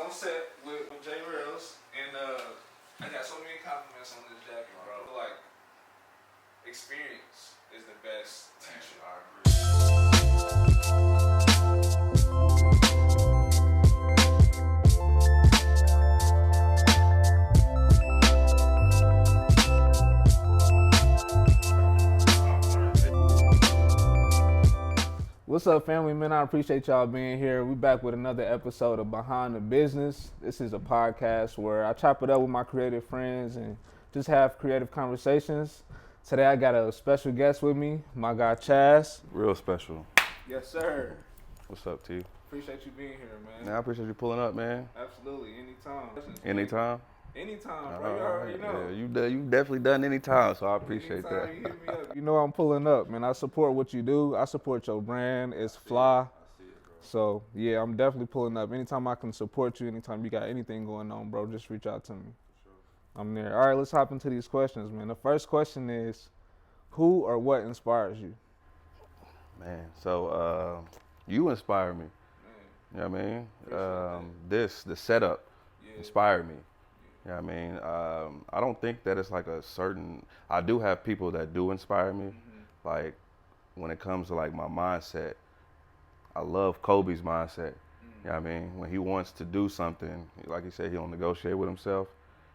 on set with J Rails, and I got so many compliments on this jacket, bro. Like, experience is the best teacher. I agree. What's up, family, man? I appreciate y'all being here. We back with another episode of Behind the Business. This is a podcast where I chop it up with my creative friends and just have creative conversations. Today I got a special guest with me, my guy Chaz. Real special. Yes, sir. What's up, T? Appreciate you being here, man. I appreciate you pulling up, man. Absolutely, anytime. Anytime? Anytime, bro. You already know. Yeah, you definitely done anytime, so I appreciate Anytime that. you hit me up. You know I'm pulling up, man. I support what you do. I support your brand. It's fly. I see it, bro. So, yeah, I'm definitely pulling up. Anytime I can support you, anytime you got anything going on, bro, just reach out to me. Sure. I'm there. All right, let's hop into these questions, man. The first question is, who or what inspires you? Man, so you inspire me. You know what I mean? The setup inspired me. You know what I mean? I don't think that it's like a certain, I do have people that do inspire me. Mm-hmm. Like when it comes to like my mindset, I love Kobe's mindset. You know what I mean? When he wants to do something, like he said, he don't negotiate with himself.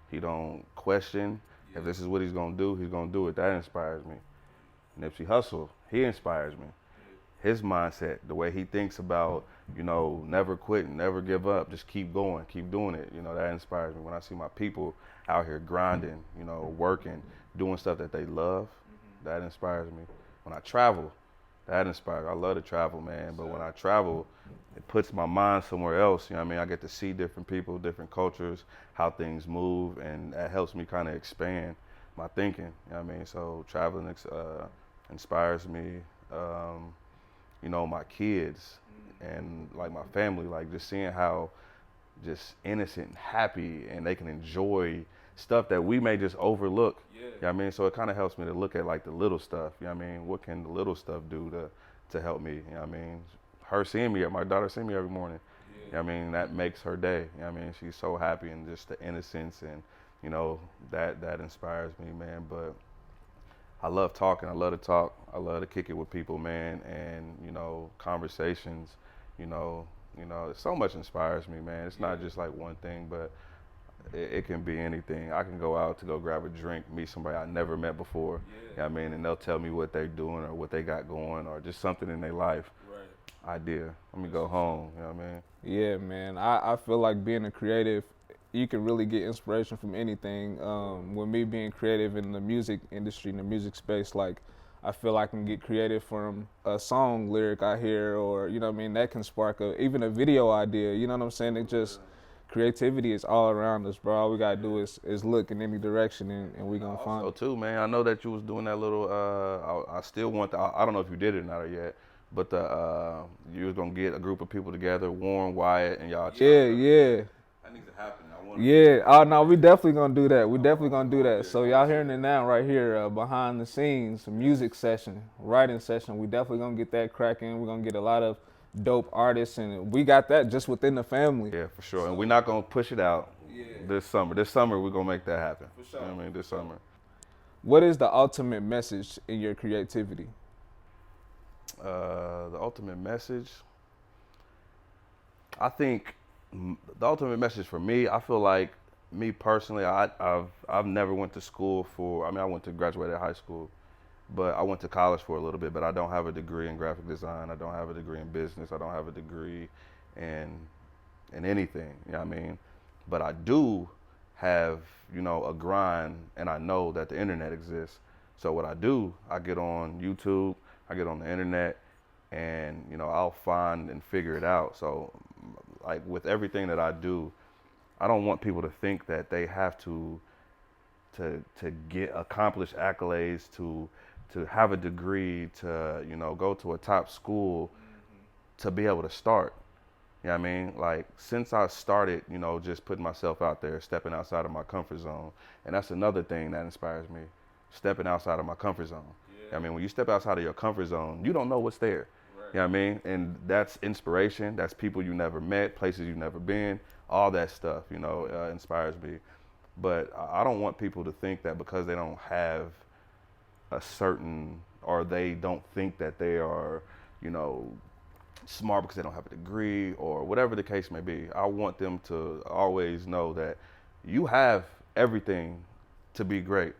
He don't question if this is what he's gonna do, he's gonna do it. That inspires me. Nipsey Hussle, he inspires me. His mindset, the way he thinks about, you know, never quitting, never give up, just keep going, keep doing it. You know, that inspires me. When I see my people out here grinding, you know, working, doing stuff that they love, that inspires me. When I travel, that inspires me. I love to travel, man. But when I travel, it puts my mind somewhere else. You know what I mean? I get to see different people, different cultures, how things move, and that helps me kind of expand my thinking. You know what I mean? So traveling inspires me. You know, my kids and like my family, like just seeing how just innocent and happy and they can enjoy stuff that we may just overlook. Yeah. You know what I mean? So it kind of helps me to look at like the little stuff. You know what I mean? What can the little stuff do to help me? You know what I mean? Her seeing me, my daughter seeing me every morning. Yeah. You know what I mean? That makes her day. You know what I mean? She's so happy, and just the innocence, and you know, that inspires me, man. But I love talking. I love to talk. I love to kick it with people, man. And, you know, conversations, you know, so much inspires me, man. It's not just like one thing, but it can be anything. I can go out to go grab a drink, meet somebody I never met before, you know what I mean? And they'll tell me what they're doing or what they got going or just something in their life. Right. Idea. Let me go home, you know what I mean? Yeah, man. I feel like being a creative, you can really get inspiration from anything. With me being creative in the music industry, in the music space, like I feel I can get creative from a song lyric I hear, or you know what I mean, that can spark even a video idea. You know what I'm saying? It just, creativity is all around us, bro. All we gotta do is look in any direction, and we gonna find it. Too, man. I know that you was doing that little. I still want. I don't know if you did it or not yet. But you was gonna get a group of people together, Warren, Wyatt, and y'all. Yeah. That needs to happen. No, we definitely gonna do that. We definitely gonna do that. So y'all hearing it now right here, behind the scenes, music session, writing session. We definitely gonna get that cracking. We're gonna get a lot of dope artists, and we got that just within the family. Yeah, for sure. And we're not gonna push it out this summer. This summer we're gonna make that happen. For sure. You know what I mean? This summer. What is the ultimate message in your creativity? The ultimate message, I think the ultimate message for me, I feel like me personally, I've never went to school for, I went to graduate at high school, but I went to college for a little bit, but I don't have a degree in graphic design. I don't have a degree in business. I don't have a degree in anything, you know what I mean? But I do have, you know, a grind, and I know that the internet exists. So what I do, I get on YouTube, I get on the internet, and you know, I'll find and figure it out. So like with everything that I do, I don't want people to think that they have to get accomplished accolades, to have a degree, to, you know, go to a top school to be able to start. You know what I mean? Like, since I started, you know, just putting myself out there, stepping outside of my comfort zone, and that's another thing that inspires me, stepping outside of my comfort zone. Yeah. I mean, when you step outside of your comfort zone, you don't know what's there. Right. You know what I mean? And that's inspiration. That's people you never met, places you've never been. all that stuff, you know, inspires me. But I don't want people to think that because they don't have a certain, or they don't think that they are, you know, smart because they don't have a degree or whatever the case may be. I want them to always know that you have everything to be great.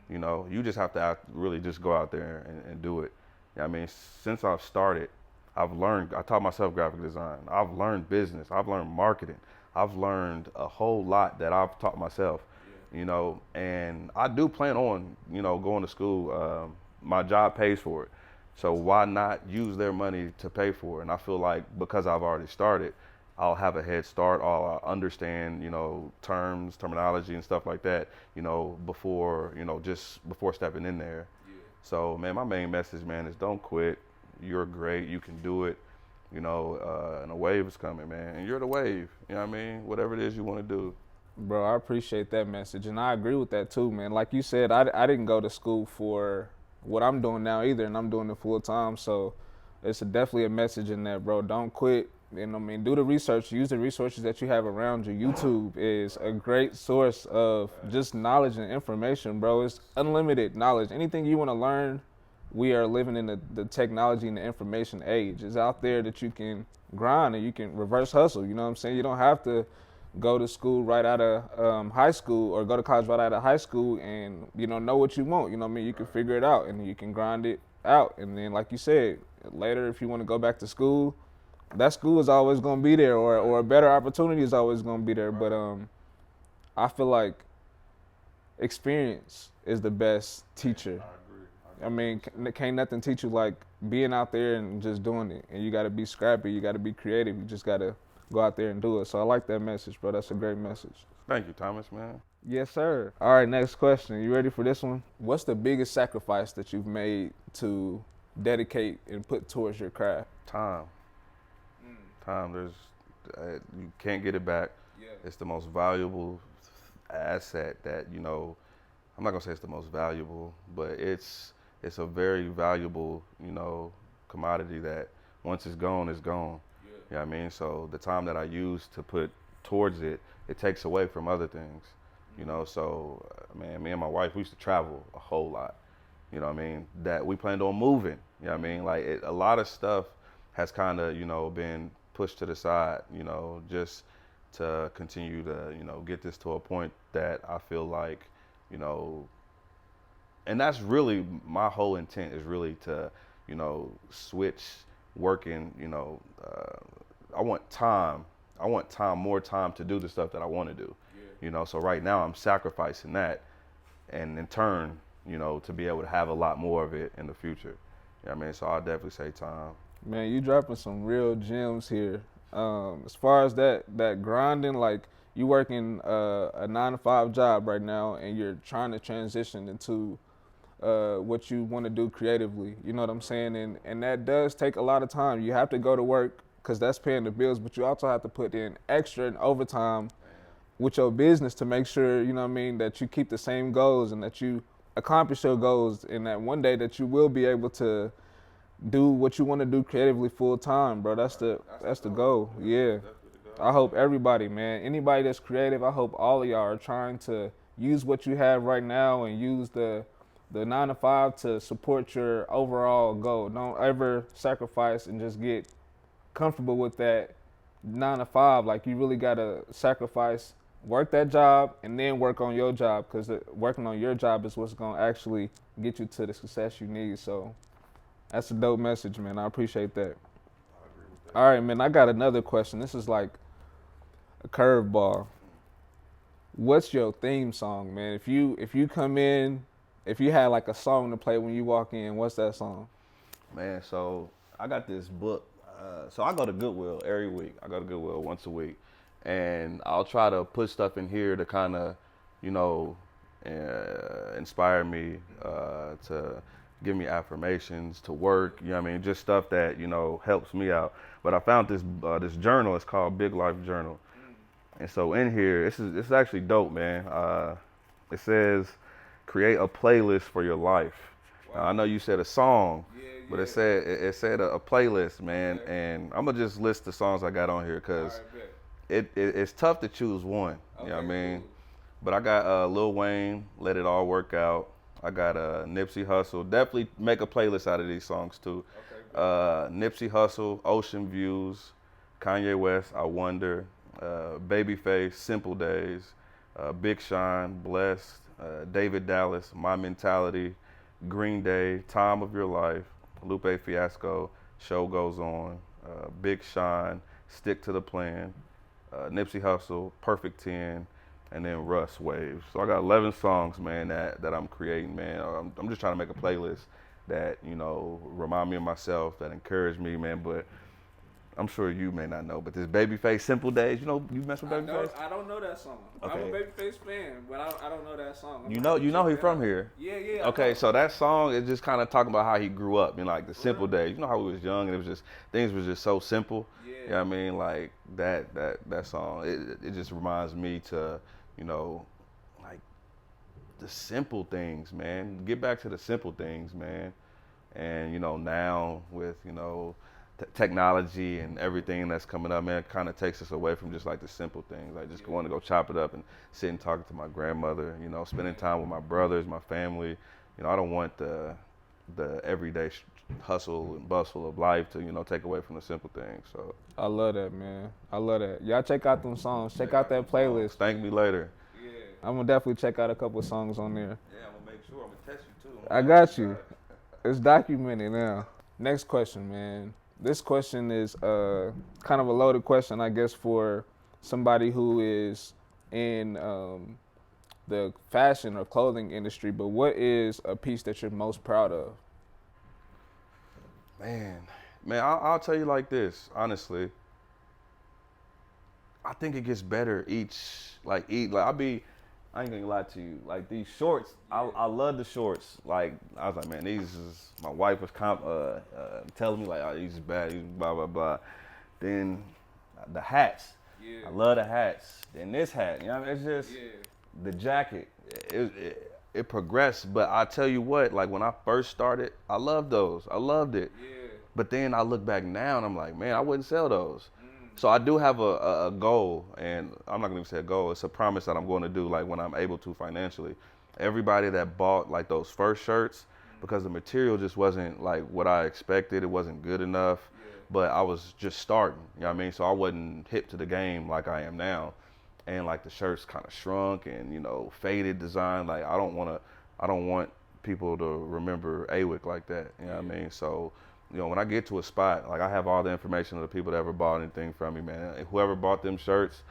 You know, you just have to really just go out there and do it. I mean, since I've started, I've learned, I taught myself graphic design. I've learned business. I've learned marketing. I've learned a whole lot that I've taught myself, you know, and I do plan on, you know, going to school. My job pays for it. So why not use their money to pay for it? And I feel like because I've already started, I'll have a head start. I'll understand, you know, terms, terminology and stuff like that, you know, before, you know, just before stepping in there. So, man, my main message, man, is don't quit. You're great. You can do it. You know, and a wave is coming, man. And you're the wave. You know what I mean? Whatever it is you want to do. Bro, I appreciate that message. And I agree with that, too, man. Like you said, I didn't go to school for what I'm doing now either, and I'm doing it full time. So it's definitely a message in there, bro. Don't quit. And I mean, do the research. Use the resources that you have around you. YouTube is a great source of just knowledge and information, bro. It's unlimited knowledge. Anything you want to learn, we are living in the technology and the information age. It's out there that you can grind and you can reverse hustle. You know what I'm saying? You don't have to go to school right out of high school or go to college right out of high school and, you know what you want. You know what I mean? You can figure it out and you can grind it out. And then, like you said, later if you want to go back to school, that school is always going to be there, or a better opportunity is always going to be there. But I feel like experience is the best teacher. I mean, can't nothing teach you like being out there and just doing it. And you got to be scrappy. You got to be creative. You just got to go out there and do it. So I like that message, bro. That's a great message. Thank you, Thomas, man. Yes, sir. All right, next question. You ready for this one? What's the biggest sacrifice that you've made to dedicate and put towards your craft? Time. There's you can't get it back. It's the most valuable asset that, you know, I'm not gonna say it's the most valuable, but it's a very valuable, you know, commodity that once it's gone, it's gone. You know what I mean? So the time that I use to put towards it, it takes away from other things. You know, so man, me and my wife, we used to travel a whole lot. You know what I mean? That we planned on moving. You know what I mean? Like a lot of stuff has kind of, you know, been pushed to the side, you know, just to continue to, you know, get this to a point that I feel like, you know, and that's really my whole intent is really to, you know, switch working, you know, I want more time to do the stuff that I want to do, you know, so right now I'm sacrificing that, and in turn, you know, to be able to have a lot more of it in the future. You know what I mean? So I'll definitely say time. Man, you dropping some real gems here. As far as that grinding, like you working a 9-to-5 job right now, and you're trying to transition into what you want to do creatively. You know what I'm saying? And that does take a lot of time. You have to go to work because that's paying the bills, but you also have to put in extra and overtime with your business to make sure, you know what I mean, that you keep the same goals and that you accomplish your goals, and that one day that you will be able to do what you want to do creatively full time, bro. That's the goal. Yeah. I hope everybody, man, anybody that's creative, I hope all of y'all are trying to use what you have right now and use the 9-to-5 to support your overall goal. Don't ever sacrifice and just get comfortable with that 9-to-5. Like you really gotta sacrifice, work that job, and then work on your job, because working on your job is what's gonna actually get you to the success you need. So that's a dope message, man. I appreciate that. All right, man, I got another question. This is like a curveball. What's your theme song, man? If you come in, if you had like a song to play when you walk in, what's that song? Man, so I got this book. So I go to Goodwill every week. I go to Goodwill once a week. And I'll try to put stuff in here to kind of, you know, inspire me, to give me affirmations to work, you know what I mean? Just stuff that, you know, helps me out. But I found this this journal. It's called Big Life Journal. And so in here, it's actually dope, man. It says, create a playlist for your life. Wow. I know you said a song, but it said a playlist, man. And I'm gonna just list the songs I got on here because it's tough to choose one. You know what I mean? Cool. But I got Lil Wayne, Let It All Work Out. I got Nipsey Hussle. Definitely make a playlist out of these songs too. Okay. Nipsey Hussle, Ocean Views. Kanye West, I Wonder. Babyface, Simple Days. Big Sean, Blessed. David Dallas, My Mentality. Green Day, Time of Your Life. Lupe Fiasco, Show Goes On. Big Sean, Stick to the Plan. Nipsey Hussle, Perfect 10. And then Russ Waves. So I got 11 songs, man, that I'm creating, man. I'm just trying to make a playlist that, you know, remind me of myself, that encourage me, man. But I'm sure you may not know, but this Babyface, Simple Days, you know, you mess with Babyface? I don't know that song. Okay. I'm a Babyface fan, but I don't know that song. You know he from here. Yeah. Okay, so that song is just kind of talking about how he grew up in like the simple days. You know how he was young and it was just things was just so simple. Yeah. You know what I mean? Like that song, it just reminds me to, you know, like the simple things, man. Get back to the simple things, man. And you know, now with, you know, technology and everything that's coming up, man, it kind of takes us away from just like the simple things, like just going to go chop it up and sit and talking to my grandmother, you know, spending time with my brothers, my family. You know, I don't want the everyday hustle and bustle of life to, you know, take away from the simple things. So I love that, man. I love that. Y'all check out them songs. Check out that playlist. Thank me later. Yeah. I'm gonna definitely check out a couple songs on there. Yeah, I'm gonna make sure. I'm gonna test you too. I got you. It's documented now. Next question, man. This question is kind of a loaded question, I guess, for somebody who is in the fashion or clothing industry. But what is a piece that you're most proud of? Man, I'll tell you like this, honestly. I think it gets better I ain't gonna lie to you. Like these shorts, I love the shorts. Like I was like, man, these is, my wife was telling me like, oh, these is bad, these blah blah blah. Then the hats, I love the hats. Then this hat, you know, it's just the jacket. It progressed, but I tell you what, like when I first started, I loved those. I loved it. Yeah. But then I look back now and I'm like, man, I wouldn't sell those. So I do have a goal, and I'm not gonna even say a goal, it's a promise that I'm going to do, like when I'm able to financially. Everybody that bought like those first shirts, because the material just wasn't like what I expected, it wasn't good enough, but I was just starting, you know what I mean? So I wasn't hip to the game like I am now. And like the shirts kind of shrunk and, you know, faded design. Like I don't want people to remember AWIC like that, you know what I mean? So, you know, when I get to a spot, like I have all the information of the people that ever bought anything from me, man. Whoever bought them shirts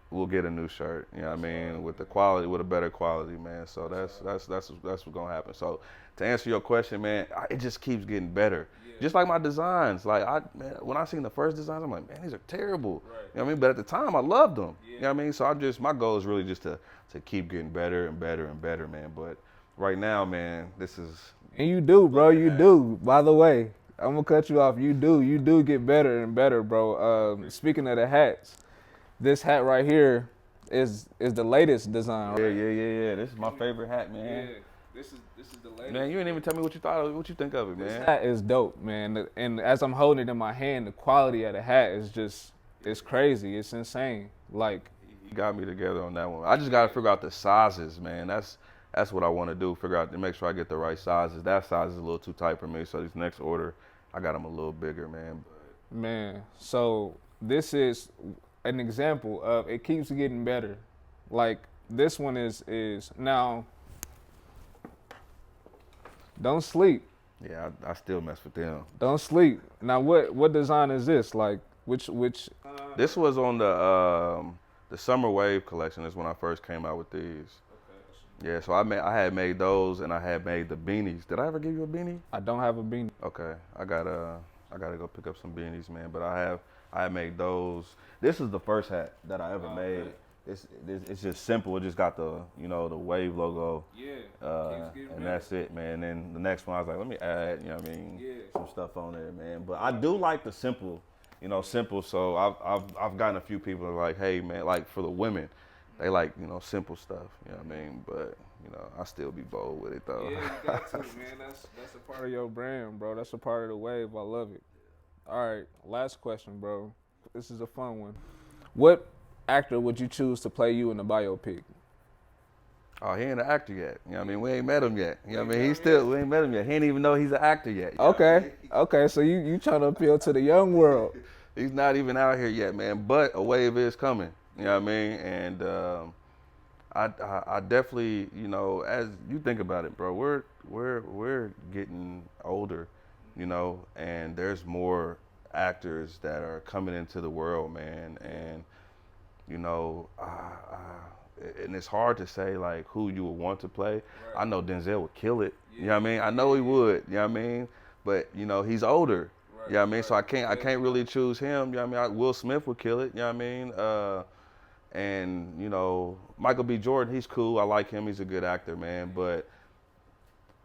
will get a new shirt, you know what I mean, with the quality, with a better quality, man. So that's what's gonna happen. So to answer your question, man, it just keeps getting better. Just like my designs, like when I seen the first designs, I'm like, man, these are terrible. Right. You know what I mean? But at the time, I loved them. You know what I mean? So my goal is really just to keep getting better and better and better, man. But right now, man, this is. And you do, bro. You do. By the way, I'm gonna cut you off. You do get better and better, bro. Speaking of the hats, this hat right here is the latest design. Right? Yeah. This is my favorite hat, man. Yeah. This is the latest. Man, you didn't even tell me what you thought of it. What you think of it, man? This hat is dope, man. And as I'm holding it in my hand, the quality of the hat is just, it's crazy. It's insane. Like, You got me together on that one. I just gotta figure out the sizes, man. That's what I want to do. Figure out to make sure I get the right sizes. That size is a little too tight for me. So this next order, I got them a little bigger, man. man, so this is an example of it keeps getting better. Like this one is now. Don't sleep. Yeah, I still mess with them. Don't sleep. Now what design is this? Like which This was on the Summer Wave collection. Is when I first came out with these. Yeah, so I had made those, and I had made the beanies. Did I ever give you a beanie? I don't have a beanie. Okay, I gotta go pick up some beanies, man. But I had made those. This is the first hat that I ever made. It's just simple. It just got the the Wave logo. Yeah. And that's it, man. Then the next one I was like, let me add, some stuff on there, man. But I do like the simple, simple. So I've gotten a few people that are like, hey, man, like for the women. They like, simple stuff, you know what I mean? But, I still be bold with it, though. Yeah, you got to, man. That's a part Part of your brand, bro. That's a part of the wave. I love it. All right, last question, bro. This is a fun one. What actor would you choose to play you in the biopic? Oh, he ain't an actor yet. You know what I mean? We ain't met him yet. You know what I mean? We ain't met him yet. He ain't even know he's an actor yet. You know what I mean? Okay, so you trying to appeal to the young world. He's not even out here yet, man. But a wave is coming. You know what I mean? And I definitely, you know, as you think about it, bro, we're getting older, you know, and there's more actors that are coming into the world, man. And you know, and it's hard to say like who you would want to play. Right. I know Denzel would kill it. Yeah. You know what I mean? I know he would. You know what I mean? But you know, he's older. Right. You know what I mean? So I can't really choose him. You know what I mean? Will Smith would kill it. You know what I mean? And you know, Michael B. Jordan, he's cool. I like him. He's a good actor, man. But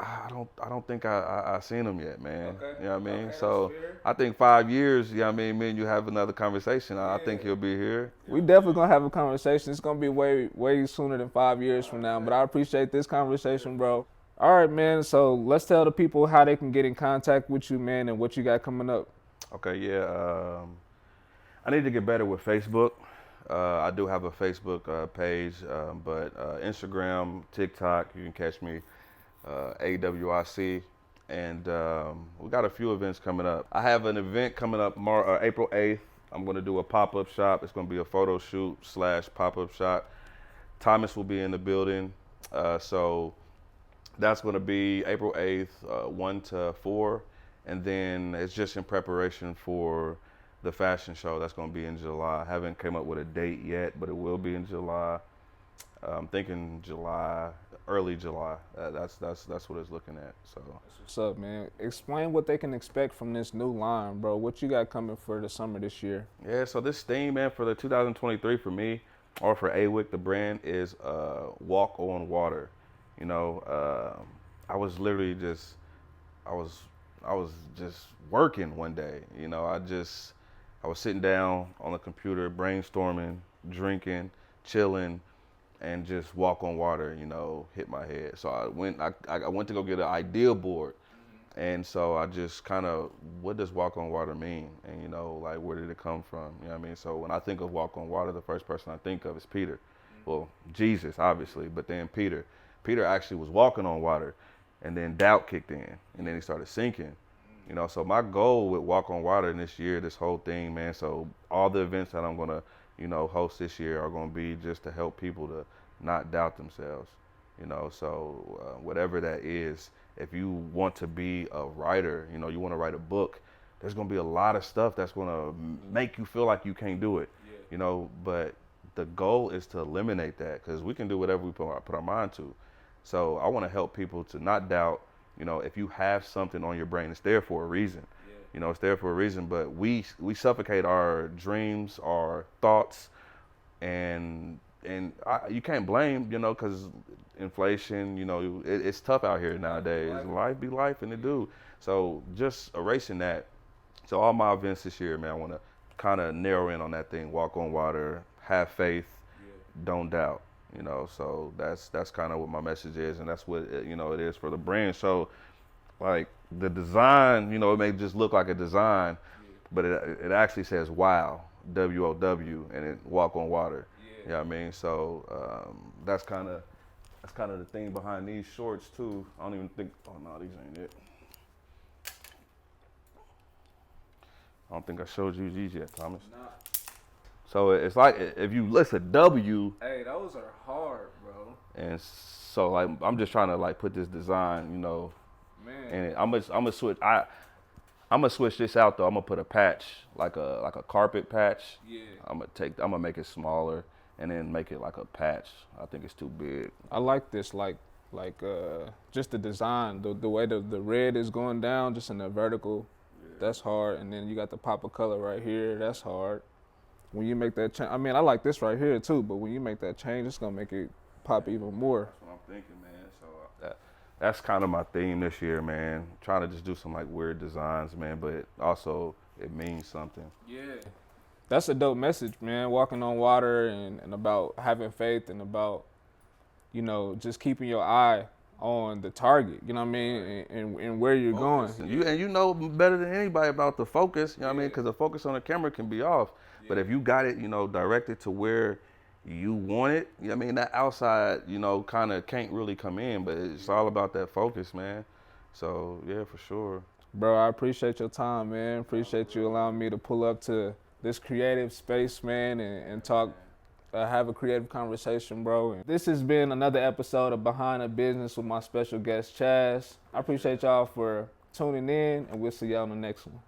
I don't think I seen him yet, man. Okay. You know what I mean? Okay, so I think 5 years, you know what I mean, me and you have another conversation. I think he'll be here. We definitely gonna have a conversation. It's gonna be way sooner than 5 years from now. But I appreciate this conversation, bro. All right, man. So let's tell the people how they can get in contact with you, man, and what you got coming up. Okay, yeah. I need to get better with Facebook. I do have a Facebook page, but Instagram, TikTok, you can catch me. AWIC, and we got a few events coming up. I have an event coming up April 8th. I'm going to do a pop-up shop. It's going to be a photo shoot / pop-up shop. Thomas will be in the building. So that's going to be April 8th, 1 to 4. And then it's just in preparation for the fashion show that's going to be in July. I haven't come up with a date yet, but it will be in July. I'm thinking July, early July. That's what it's looking at. So. What's up, man? Explain what they can expect from this new line, bro. What you got coming for the summer this year? Yeah, so this theme, man, for the 2023 for me, or for AWIC, the brand, is walk on water. You know, I was literally just, I was just working one day. You know, I was sitting down on the computer, brainstorming, drinking, chilling, and just walk on water, you know, hit my head. So I went to go get an idea board. And so I just kind of, what does walk on water mean? And, you know, like, where did it come from? You know what I mean? So when I think of walk on water, the first person I think of is Peter. Well, Jesus, obviously, but then Peter. Peter actually was walking on water, and then doubt kicked in, and then he started sinking. You know, so my goal with Walk on Water in this year, this whole thing, man, so all the events that I'm going to, you know, host this year are going to be just to help people to not doubt themselves, you know. So whatever that is, if you want to be a writer, you know, you want to write a book, there's going to be a lot of stuff that's going to make you feel like you can't do it, you know. But the goal is to eliminate that, because we can do whatever we put our mind to. So I want to help people to not doubt. You know, if you have something on your brain, it's there for a reason. Yeah. You know, it's there for a reason, but we suffocate our dreams, our thoughts, and you can't blame, you know, because inflation, you know, it's tough out here nowadays. Life be life, and it do. So just erasing that. So all my events this year, man, I want to kind of narrow in on that thing. Walk on water, have faith, don't doubt. You know, so that's kind of what my message is, and that's what, you know, it is for the brand. So, like, the design, you know, it may just look like a design, but it actually says wow, WOW, and it walk on water. You know what I mean? So that's kind of the thing behind these shorts too. I don't even think. Oh no, these ain't it. I don't think I showed you these yet, Thomas. Nah. So it's like, if you listen, W. Hey, those are hard, bro. And so, like, I'm just trying to, like, put this design, you know. Man. And I'm gonna switch. I'm gonna switch this out though. I'm gonna put a patch, like a carpet patch. Yeah. I'm gonna make it smaller and then make it like a patch. I think it's too big. I like this, like just the design, the way the red is going down, just in the vertical. Yeah. That's hard. And then you got the pop of color right here. That's hard. When you make that change, I mean, I like this right here too, but when you make that change, it's gonna make it pop even more. That's what I'm thinking, man. So that's kind of my theme this year, man. Trying to just do some like weird designs, man, but also it means something. Yeah. That's a dope message, man. Walking on water and about having faith and about, you know, just keeping your eye on the target, you know what I mean, and where you're going. You know better than anybody about the focus, you know what I mean, because the focus on the camera can be off. But if you got it, you know, directed to where you want it, I mean, that outside, you know, kind of can't really come in, but it's all about that focus, man. So, yeah, for sure. Bro, I appreciate your time, man. Appreciate you allowing me to pull up to this creative space, man, and talk, have a creative conversation, bro. And this has been another episode of Behind the Business with my special guest, Chaz. I appreciate y'all for tuning in, and we'll see y'all on the next one.